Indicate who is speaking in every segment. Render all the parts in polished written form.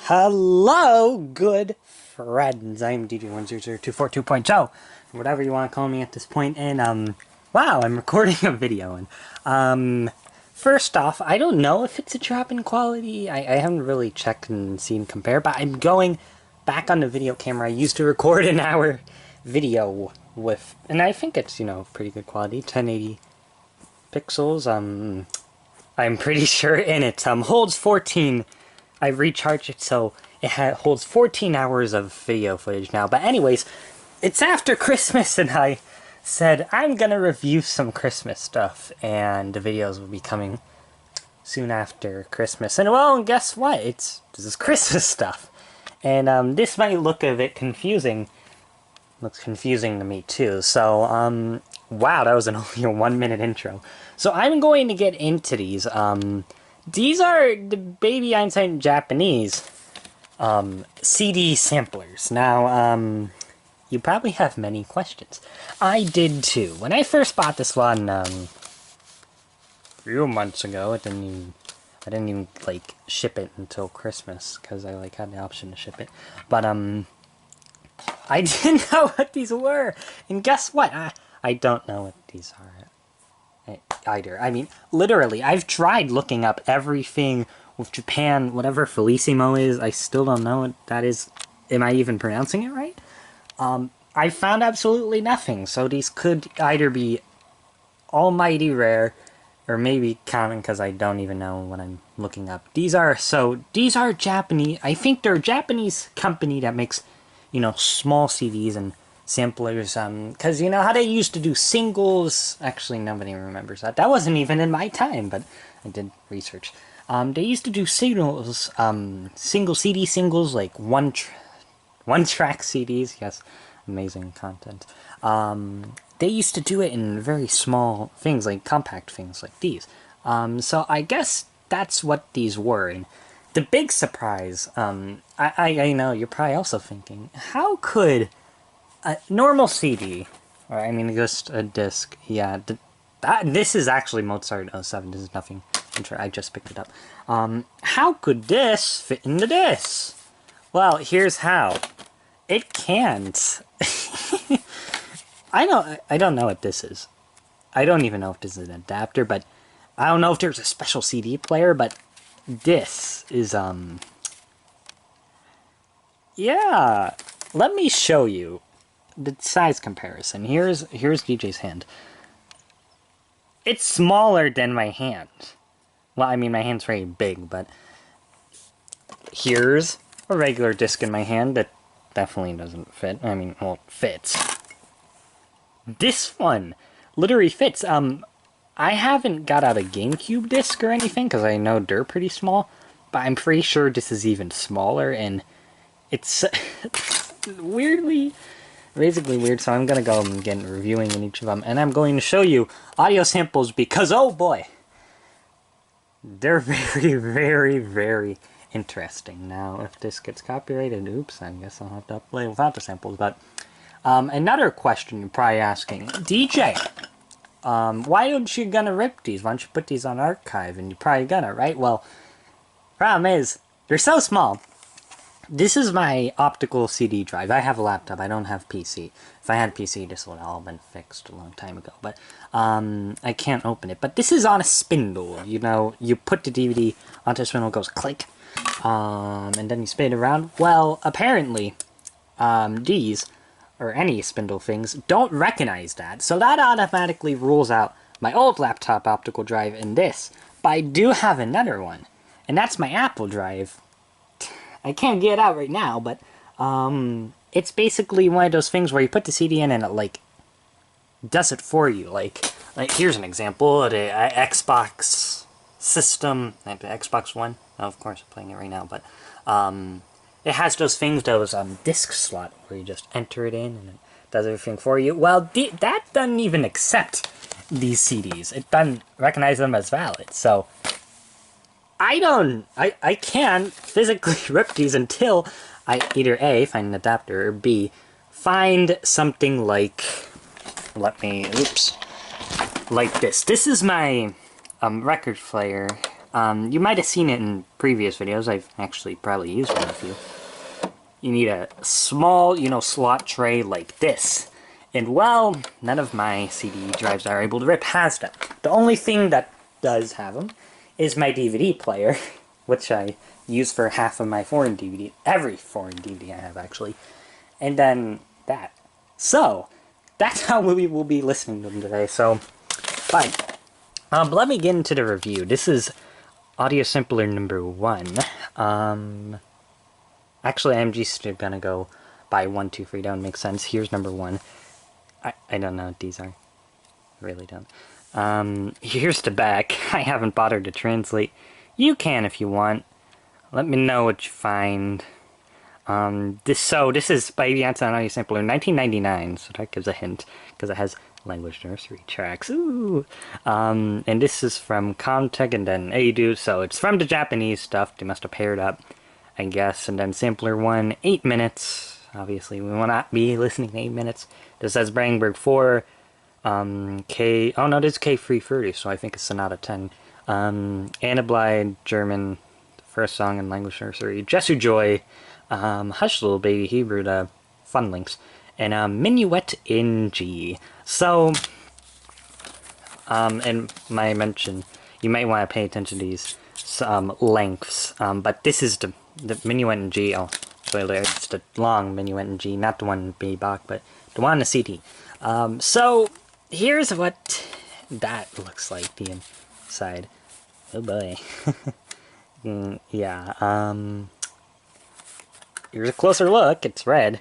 Speaker 1: Hello, good friends. I'm DJ100242.0, whatever you want to call me at this point. And wow, I'm recording a video. And first off, I don't know if it's a drop in quality. I haven't really checked and seen compare, but I'm going back on the video camera I used to record an hour video with, and I think it's, pretty good quality, 1080 pixels. I'm pretty sure, and it holds 14. I recharged it, so it holds 14 hours of video footage now. But anyways, it's after Christmas, and I said I'm gonna review some Christmas stuff, and the videos will be coming soon after Christmas. And well, guess what? This is Christmas stuff, and this might look a bit confusing. Looks confusing to me too. So wow, that was only a 1 minute intro. So I'm going to get into these. These are the Baby Einstein Japanese CD samplers. Now, you probably have many questions. I did too. When I first bought this one a few months ago, I didn't even like ship it until Christmas because I had the option to ship it. But I didn't know what these were, and guess what? I don't know what these are either. I mean, literally, I've tried looking up everything with Japan, whatever Felissimo is. I still don't know what that is. Am I even pronouncing it right? I found absolutely nothing, so these could either be almighty rare, or maybe common, because I don't even know what I'm looking up. These are Japanese. I think they're a Japanese company that makes, small CDs and samplers, because you know how they used to do singles. Actually, nobody remembers that. That wasn't even in my time, but I did research. They used to do singles, single CD singles, like one track CDs. Yes, amazing content. They used to do it in very small things, like compact things like these. So I guess that's what these were. And the big surprise, I know you're probably also thinking, how could a normal CD, or I mean just a disc, yeah, this is actually Mozart 07, this is nothing, I just picked it up. How could this fit in the disc? Well, here's how. It can't. I don't know what this is. I don't even know if this is an adapter, but I don't know if there's a special CD player, but this is, yeah, let me show you the size comparison. Here's DJ's hand. It's smaller than my hand. Well, I mean, my hand's very big, but here's a regular disc in my hand that definitely doesn't fit. I mean, well, it fits. This one literally fits. I haven't got out a GameCube disc or anything, because I know they're pretty small, but I'm pretty sure this is even smaller, and it's basically weird, so I'm going to go and get reviewing in each of them, and I'm going to show you audio samples because, oh boy, they're very, very, very interesting. Now, if this gets copyrighted, oops, I guess I'll have to play without the samples, but another question you're probably asking, DJ, why don't you gonna rip these? Why don't you put these on archive? And you're probably gonna, right? Well, problem is, they're so small. This is my optical CD drive. I have a laptop. I don't have PC. If I had PC, this would all been fixed a long time ago. But I can't open it. But this is on a spindle. You put the DVD onto a spindle, it goes click, and then you spin it around. Well, apparently, these, or any spindle things, don't recognize that. So that automatically rules out my old laptop optical drive and this. But I do have another one, and that's my Apple drive. I can't get it out right now, but it's basically one of those things where you put the CD in and it does it for you. Like here's an example of the Xbox system, like the Xbox One. Oh, of course, I'm playing it right now, but it has those things, those disc slot where you just enter it in and it does everything for you. Well, that doesn't even accept these CDs. It doesn't recognize them as valid. So I can't physically rip these until I either A, find an adapter, or B, find something like this. This is my record player. You might have seen it in previous videos. I've actually probably used one of you. You need a small, slot tray like this. And, well, none of my CD drives are able to rip has them. The only thing that does have them is my DVD player, which I use for half of my foreign DVD. Every foreign DVD I have, actually. And then that. So, that's how we will be listening to them today. So, fine. Let me get into the review. This is Audio Sampler number 1. Actually, I'm just gonna go by 1, 2, 3. Don't make sense. Here's number 1. I don't know what these are. I really don't. Here's the back. I haven't bothered to translate. You can if you want. Let me know what you find. This is by Einstein Audio Sampler 1999, so that gives a hint, because it has language nursery tracks. Ooh! And this is from Comtech and then Edu, so it's from the Japanese stuff. They must have paired up, I guess. And then Sampler 1, 8 minutes. Obviously, we will not be listening to 8 minutes. This says Brandenburg 4, K... Oh no, this is K330, so I think it's Sonata 10. Annablide, German, first song in language nursery. Jesu Joy, Hush Little Baby, Hebrew, the Fun Links. And Minuet in G. So, and my mention, you might want to pay attention to these lengths. But this is the Minuet in G. Oh, spoiler, it's the long Minuet in G, not the one in B-Bach, but the one on the CD. So, here's what that looks like, the inside. Oh boy. Yeah, here's a closer look. It's red.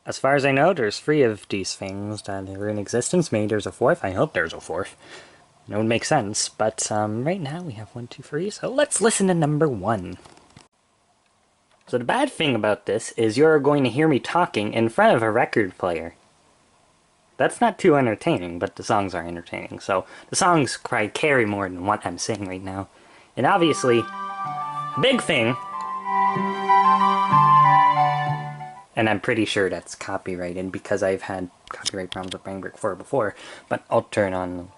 Speaker 1: As far as I know, there's 3 of these things that are in existence. Maybe there's a 4th. I hope there's a 4th. That would make sense. But right now we have 1, 2, 3. So let's listen to number 1. So the bad thing about this is you're going to hear me talking in front of a record player. That's not too entertaining, but the songs are entertaining. So the songs probably carry more than what I'm saying right now. And obviously, big thing... And I'm pretty sure that's copyrighted because I've had copyright problems with Brandenburg 4 before. But I'll turn on...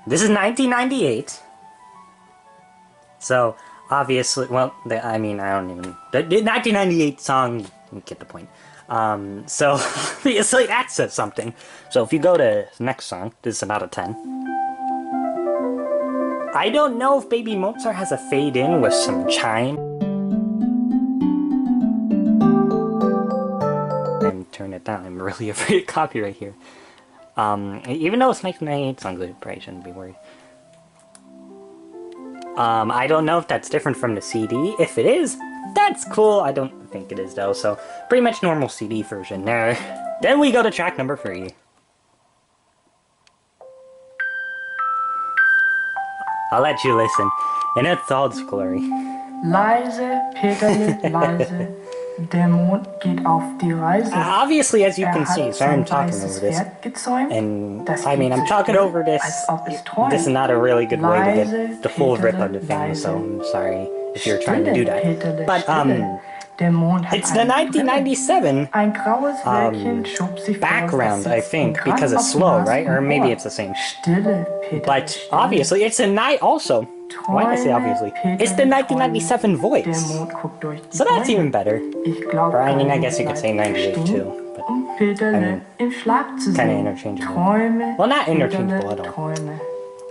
Speaker 1: This is 1998. So, obviously... Well, I don't even... The 1998 song... You get the point. So, obviously that says something. So if you go to the next song, this is about a 10. I don't know if Baby Mozart has a fade in with some chime. Turn it down. I'm really afraid of copyright here. Even though it's 1998 songs, I probably shouldn't be worried. I don't know if that's different from the CD. If it is, that's cool. I don't think it is though, so pretty much normal CD version there. Then we go to track number 3. I'll let you listen. And it's all its glory.
Speaker 2: Leise, Peterle, leise. Der Mond geht auf die Reise.
Speaker 1: Obviously, as you can see, so I'm talking over this. And, I'm talking over this. This is not a really good way to get the full rip of the thing, so I'm sorry if you're trying to do that. But, it's the 1997 background, I think, because it's slow, right? Or maybe it's the same. But, obviously, it's a night also. Why did I say obviously? It's the 1997 voice. So that's even better. Or I guess you could say 98 too. But, kind of interchangeable. Well, not interchangeable at all.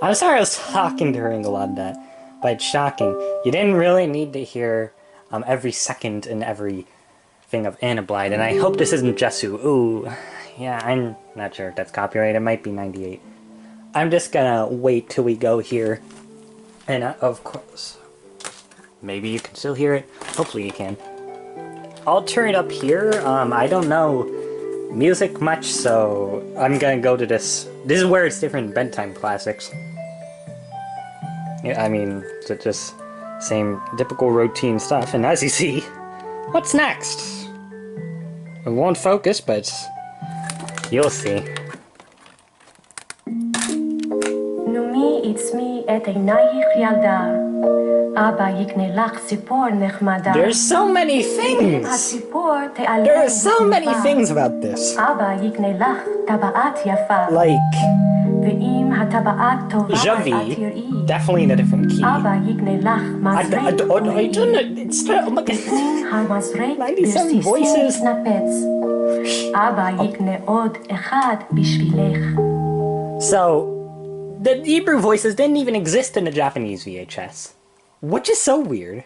Speaker 1: I'm sorry I was talking during a lot of that. But it's shocking. You didn't really need to hear every second and every thing of Annablide. And I hope this isn't Jesu. Ooh. Yeah, I'm not sure if that's copyright. It might be 98. I'm just gonna wait till we go here. And of course, maybe you can still hear it. Hopefully you can. I'll turn it up here. I don't know music much, so I'm gonna go to this. This is where it's different bedtime classics. Yeah, it's just same typical routine stuff. And as you see, what's next? It won't focus, but you'll see. There's so many things! There's so many things about this. Like,
Speaker 2: ואם הטבעת טובה
Speaker 1: Javi,
Speaker 2: אל תראי.
Speaker 1: definitely in a different key.
Speaker 2: אבא יקנה לך מזרק
Speaker 1: I don't know, it's oh my god.
Speaker 2: בפנים המזרק
Speaker 1: 97
Speaker 2: ברסיסים
Speaker 1: voices.
Speaker 2: מתנפץ. אבא יקנה עוד אחד בשבילך.
Speaker 1: So, the Hebrew voices didn't even exist in the Japanese VHS, which is so weird.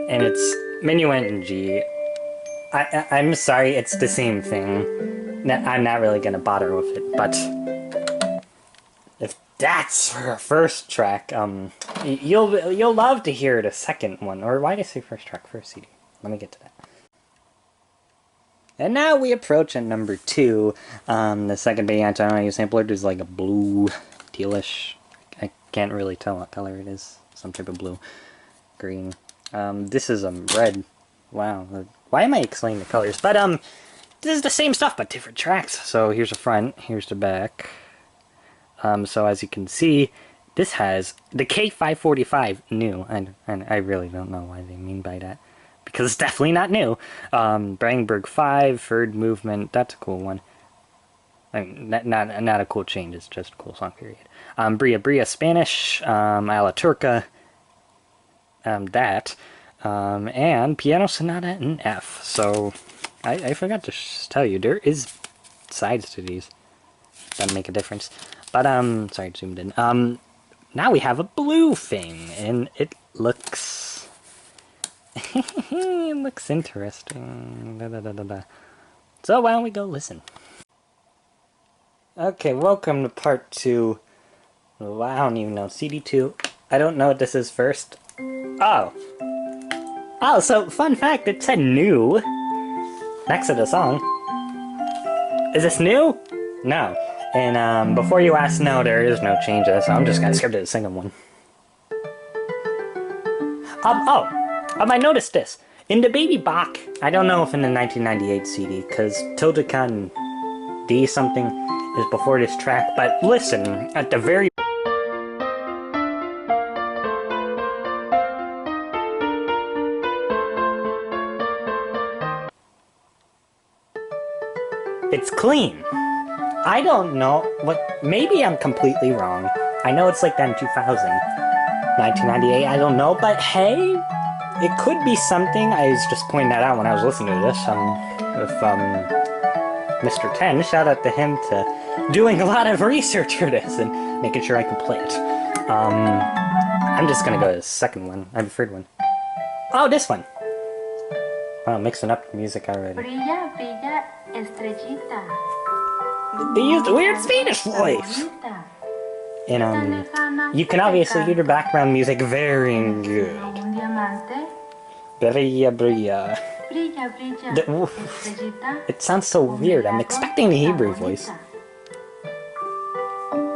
Speaker 1: And it's minuet and G. I'm sorry, it's the same thing. I'm not really gonna bother with it, but if that's for a first track, you'll love to hear the second one. Or why did I say first track? First CD. Let me get to that. And now we approach at number 2. The second Baby Antonio sampler is like a blue, tealish. I can't really tell what color it is. Some type of blue, green. This is red. Wow. Why am I explaining the colors? But this is the same stuff but different tracks. So here's the front. Here's the back. So as you can see, this has the K545 new, and I really don't know why they mean by that, because it's definitely not new. Brandenburg 5, third movement, that's a cool one. I mean, not a cool change, it's just a cool song, period. Bria Bria Spanish, A la Turca, and Piano Sonata in F. So, I forgot to tell you, there is sides to these that make a difference. But, sorry, I zoomed in. Now we have a blue thing, and it looks... it looks interesting. So why don't we go listen? Okay, welcome to part 2. Well, I don't even know. CD2. I don't know what this is first. Oh. Oh, so fun fact, it said new next to the song. Is this new? No. And before you ask, no, there is no changes, so I'm just gonna skip to the second one. I noticed this. In the Baby Bach, I don't know if in the 1998 CD, because Tildecon D something is before this track, but listen, at the very... It's clean. I don't know what... Maybe I'm completely wrong. I know it's like that in 2000. 1998, I don't know, but hey... It could be something. I was just pointing that out when I was listening to this. With Mr. 10, shout out to him to doing a lot of research for this and making sure I can play it. I'm just gonna go to the second one. I have a third one. Oh, this one. Wow, mixing up the music already.
Speaker 2: Brilla, brilla, estrellita.
Speaker 1: They used a weird Spanish voice. And you can obviously hear the background music very good. Brilla, brilla. It sounds so weird. I'm expecting the Hebrew voice.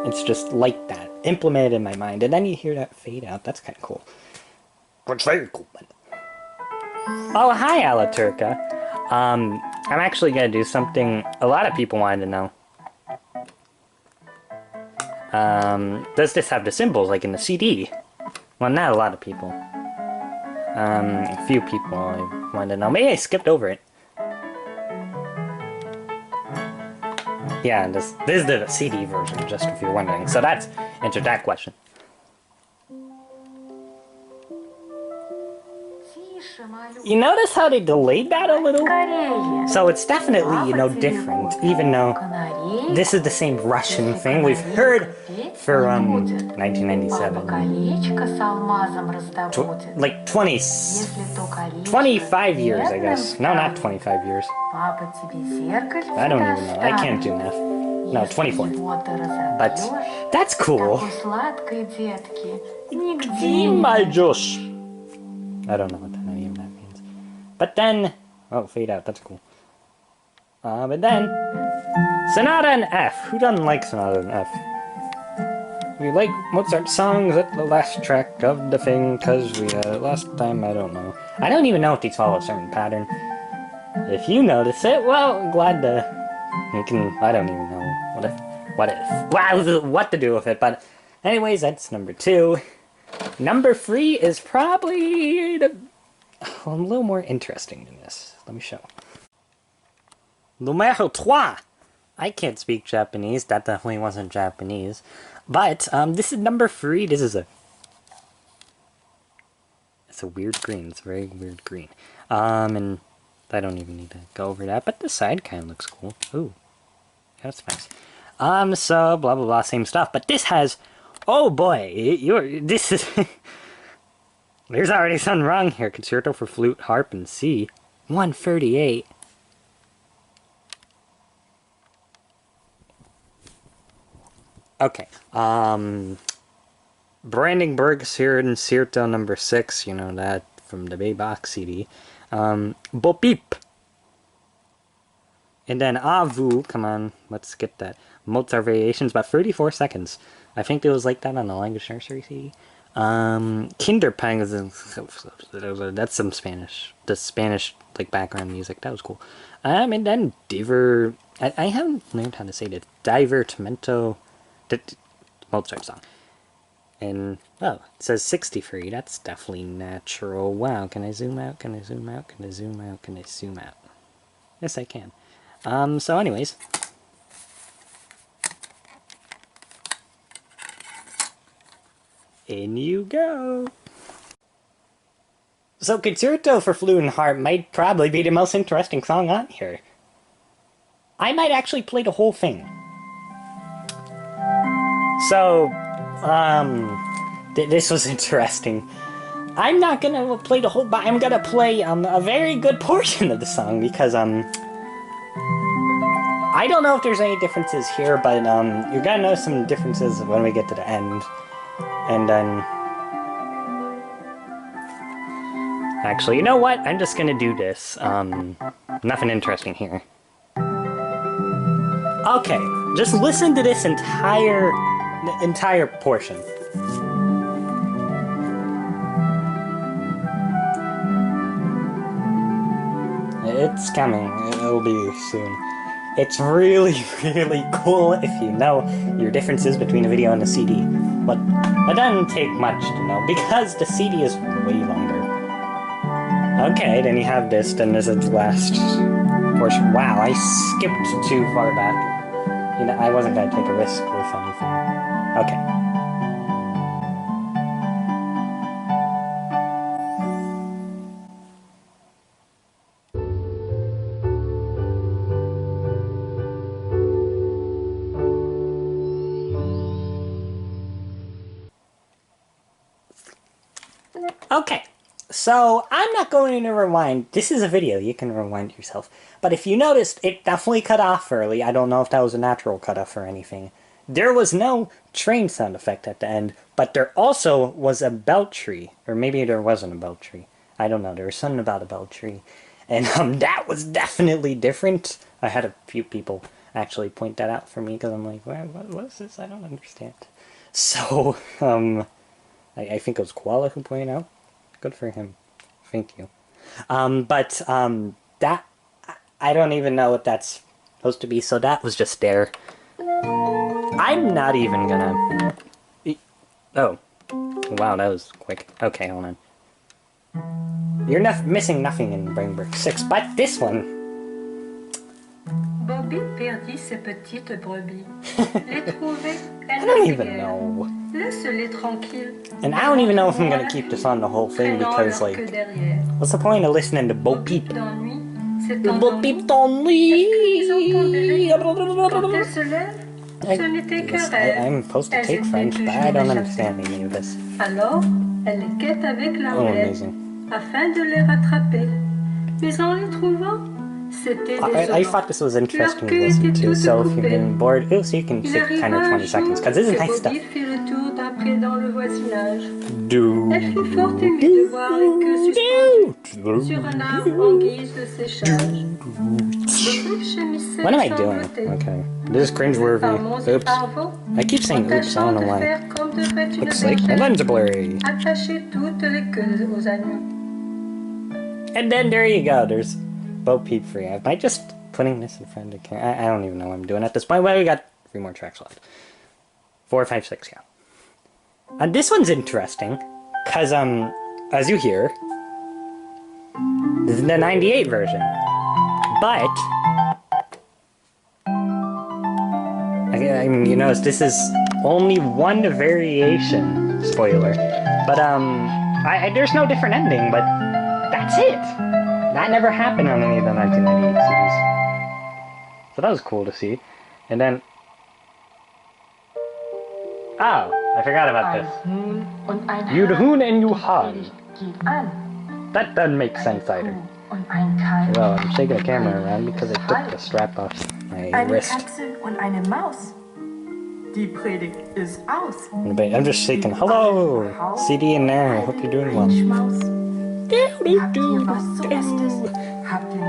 Speaker 1: It's just like that, implemented in my mind. And then you hear that fade out. That's kind of cool. It's very cool. Oh, hi, Alaturka. I'm actually going to do something a lot of people wanted to know. Does this have the symbols like in the CD? Well, not a lot of people. A few people I wanted to know. Maybe I skipped over it. Yeah, this is the CD version, just if you're wondering. So that's answered that question. You notice how they delayed that a little? So it's definitely, different, even though this is the same Russian thing we've heard for, 1997. Like 25 years, I guess. No, not 25 years. I don't even know. I can't do math. No, 24. But that's cool. My Josh. I don't know what any of that means. But then... Oh, fade out. That's cool. But then... Sonata in F. Who doesn't like Sonata in F? We like Mozart songs at the last track of the thing, because we had it last time, I don't know. I don't even know if these follow a certain pattern. If you notice it, well, I'm glad to... You can... I don't even know what to do with it, but... Anyways, that's number 2. Number 3 is probably a little more interesting than this. Let me show. Numero 3. I can't speak Japanese. That definitely wasn't Japanese. But, this is number 3. This is a... It's a weird green. It's a very weird green. And I don't even need to go over that, but the side kind of looks cool. Ooh. That's nice. So, blah, blah, blah, same stuff. But this has... Oh, boy. This is... There's already something wrong here. Concerto for flute, harp, and C. 138. Okay. Brandenburg's here in Concerto number 6. You know that from the Baybox CD. Bo Peep. And then Avu. Come on, let's get that. Mozart Variations, about 34 seconds. I think it was like that on the Language Nursery CD. Kinderpang, that's some Spanish. The Spanish, like, background music. That was cool. And then I haven't learned how to say it. Divertimento. The Mozart song. And, oh, it says 63. That's definitely natural. Wow, can I zoom out? Can I zoom out? Can I zoom out? Can I zoom out? Yes, I can. So anyways. In you go! So Concerto for Flute and Harp might probably be the most interesting song on here. I might actually play the whole thing. So, this was interesting. I'm not gonna play the whole, but I'm gonna play, a very good portion of the song, because, I don't know if there's any differences here, but, you're gonna notice some differences when we get to the end. And then... Actually, you know what? I'm just gonna do this. Nothing interesting here. Okay, just listen to this entire portion. It's coming. It'll be soon. It's really, really cool if you know your differences between the video and the CD. But it doesn't take much to know, because the CD is way longer. Okay, then you have this, then there's a last portion. Wow, I skipped too far back. You know, I wasn't gonna take a risk with anything. Okay. Okay, so I'm not going to rewind. This is a video, you can rewind yourself. But if you noticed, it definitely cut off early. I don't know if that was a natural cutoff or anything. There was no train sound effect at the end, but there also was a bell tree. Or maybe there wasn't a bell tree. I don't know, there was something about a bell tree. And that was definitely different. I had a few people actually point that out for me, because I'm like, what is this? I don't understand. So, I think it was Koala who pointed out. Good for him. Thank you. That... I don't even know what that's supposed to be, so that was just there. I'm not even gonna... Oh. Wow, that was quick. Okay, hold on. You're missing nothing in Brainwork 6, but this one...
Speaker 3: Bobby perdit ses petites brebis. Les trouver,
Speaker 1: I don't even know.
Speaker 3: Laisse-les tranquilles.
Speaker 1: And I don't even know if I'm gonna keep this on the whole thing, because, like... What's the point of listening to Bo Peep? Bo Peep d'ennui! I'm supposed to take French, but I don't understand any of this.
Speaker 3: Alors, elle les guette avec la roulette, afin de les rattraper. Mais en les trouvant,
Speaker 1: I thought this was interesting to listen to, so if you've been bored, so you can skip 10 or 20 seconds, because this is nice stuff. Do.
Speaker 3: Elle fut fort émue de voir les queues suspendues sur un arbre en guise de séchage.
Speaker 1: What am I doing? Okay. This is cringeworthy. Oops. I keep saying oops, I don't know why. Looks like my lens are blurry. And then there you go, there's Bo Peep free. Am I just putting this in front of the camera? I don't even know what I'm doing at this point. Well, we got 3 more tracks left. 4, 5, 6, yeah. And this one's interesting, because, as you hear, this is the 98 version. But I mean, you notice this is only one variation, spoiler. But, there's no different ending, but that's it! That never happened on any of the 1998 CDs. So that was cool to see. And then... Oh, I forgot about this. You Huhn and you Han. That doesn't make sense either. Well, I'm shaking the camera around because I took the strap off my wrist.
Speaker 2: Katze und eine Maus. Die Predigt ist aus.
Speaker 1: I'm just shaking. Hello! CD in there. I hope you're doing well.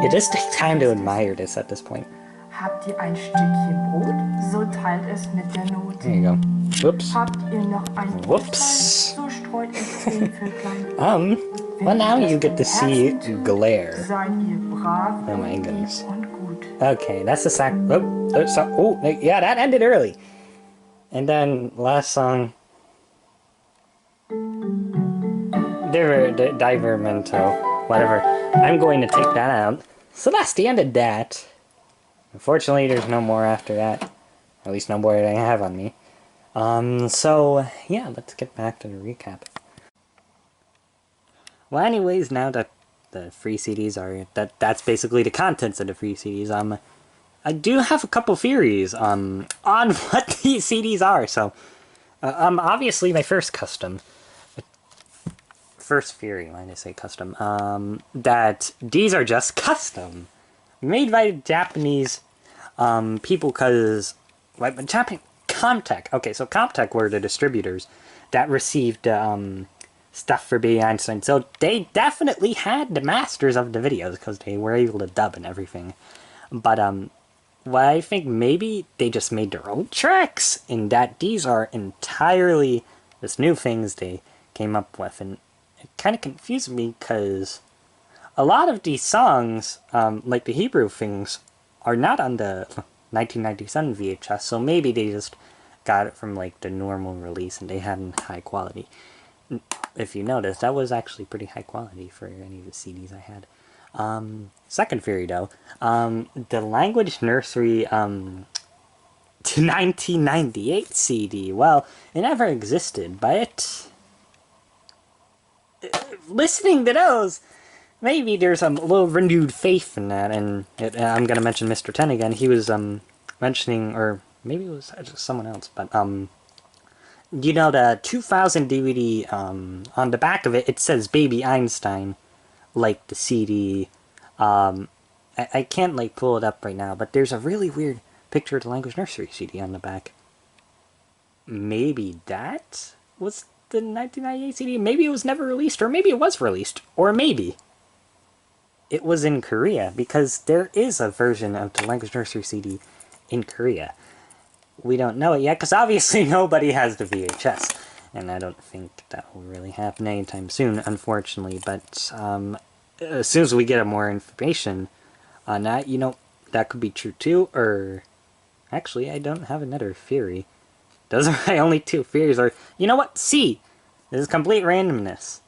Speaker 1: It just takes time to admire this at this point.
Speaker 2: Habt ihr ein Stückchen Brot? So teilt es mit der Not.
Speaker 1: There you go. Whoops.
Speaker 2: Habt ihr noch ein
Speaker 1: Whoops.
Speaker 2: So streut es den Vöglein.
Speaker 1: Well now you get to see glare.
Speaker 2: Seid ihr brav,
Speaker 1: Oh my goodness.
Speaker 2: und gut.
Speaker 1: Okay, that's the sac. Oh, yeah, that ended early. And then last song. Divermento. Whatever. I'm going to take that out. So that's the end of that. Unfortunately, there's no more after that. At least no more that I have on me. So, yeah, let's get back to the recap. Well, anyways, now that the free CDs are... That's basically the contents of the free CDs. I do have a couple theories, on what these CDs are, so... obviously, my first custom... First theory, why did I say custom? That these are just custom. Made by Japanese people, because Comtech. Okay, so Comtech were the distributors that received stuff for Baby Einstein. So they definitely had the masters of the videos because they were able to dub and everything. But what I think maybe they just made their own tracks, in that these are entirely just new things they came up with, and it kind of confused me because a lot of these songs, like the Hebrew things, are not on the 1997 VHS, so maybe they just got it from like the normal release and they had in high quality. If you notice, that was actually pretty high quality for any of the CDs I had. Second theory though, the Language Nursery to 1998 CD, well, it never existed, but listening to those, maybe there's a little renewed faith in that, and I'm gonna mention Mr. 10 again. He was mentioning, or maybe it was someone else, but you know, the 2000 DVD, on the back of it, it says Baby Einstein, like the CD. I can't like pull it up right now, but there's a really weird picture of the Language Nursery CD on the back. Maybe that was the 1998 CD? Maybe it was never released, or maybe it was released, or maybe it was in Korea, because there is a version of the Language Nursery CD in Korea. We don't know it yet, because obviously nobody has the VHS, and I don't think that will really happen anytime soon, unfortunately, but as soon as we get more information on that, you know, that could be true too, or actually, I don't have another theory. Those are my only two theories, or, you know what, C! This is complete randomness.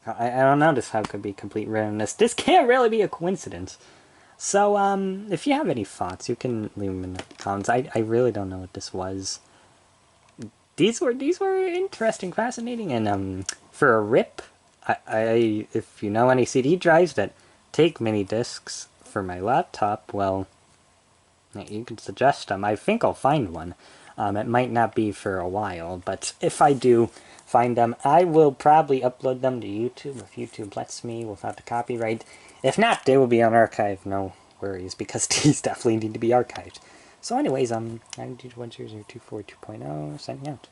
Speaker 1: I don't know just how it could be complete randomness. This can't really be a coincidence. So, if you have any thoughts, you can leave them in the comments. I really don't know what this was. These were interesting, fascinating, and for a rip, if you know any CD drives that take mini discs for my laptop, well, you can suggest them. I think I'll find one. It might not be for a while, but if I do find them, I will probably upload them to YouTube if YouTube lets me without the copyright. If not, they will be on archive, no worries, because these definitely need to be archived. So anyways, 921024 2.0, signing out.